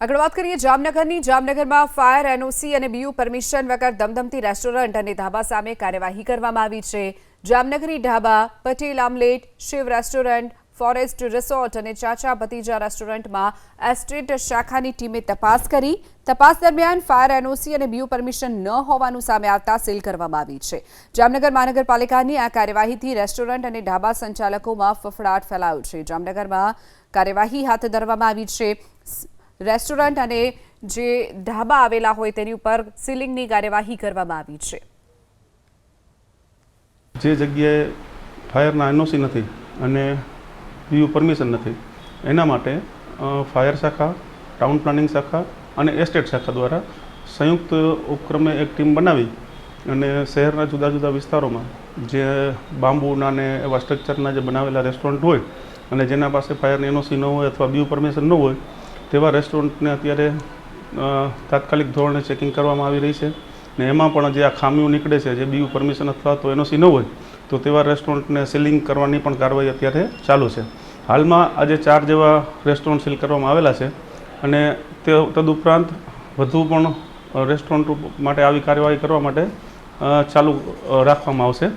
આગળ વાત કરીએ જામનગરની જામનગરમાં ફાયર એનઓસી અને બીયુ પરમિશન વગર ધમધમતી રેસ્ટોરન્ટ અને ધાબા સામે કાર્યવાહી કરવામાં આવી છે। Jamnagari Dhaba, Patel omelette, Shiv restaurant, forest resort અને ચાચા ભતીજા રેસ્ટોરન્ટમાં એસ્ટેટ શાખાની ટીમે તપાસ કરી। તપાસ દરમિયાન ફાયર એનઓસી અને બીયુ પરમિશન ન હોવાનું સામે આવતા સીલ કરવામાં આવી છે। જામનગર મહાનગરપાલિકાની આ કાર્યવાહીથી રેસ્ટોરન્ટ અને ઢાબા સંચાલકોમાં ફફડાટ ફેલાયો છે। જામનગરમાં કાર્યવાહી હાથ ધરવામાં આવી છે। રેસ્ટોરન્ટ અને જે ઢાબા આવેલા હોય તેની ઉપર સીલિંગની કાર્યવાહી કરવામાં આવી છે। જે જગ્યાએ ફાયરના એનઓસી નથી અને બીયુ પરમિશન નથી એના માટે ફાયર શાખા, ટાઉન પ્લાનિંગ શાખા અને એસ્ટેટ શાખા દ્વારા સંયુક્ત ઉપક્રમે એક ટીમ બનાવી અને શહેરના જુદા જુદા વિસ્તારોમાં જે બાંબુના ને એવા સ્ટ્રક્ચરના જે બનાવેલા રેસ્ટોરન્ટ હોય અને જેના પાસે ફાયરની એનઓસી ન હોય અથવા બીયુ પરમિશન ન હોય તેવા રેસ્ટોરન્ટને અત્યારે તાત્કાલિક ધોરણે ચેકિંગ કરવામાં આવી રહી છે ને એમાં પણ જે આ ખામીઓ નીકળે છે, જે બીયુ પરમિશન અથવા તો એનઓસી ન હોય તો તેવા રેસ્ટોરન્ટને સીલિંગ કરવાની પણ કાર્યવાહી અત્યારે ચાલુ છે। હાલમાં આજે 4 જેવા રેસ્ટોરન્ટ સીલ કરવામાં આવેલા છે અને તે તદુપરાંત વધુ પણ રેસ્ટોરન્ટ માટે આવી કાર્યવાહી કરવા માટે ચાલુ રાખવામાં આવશે।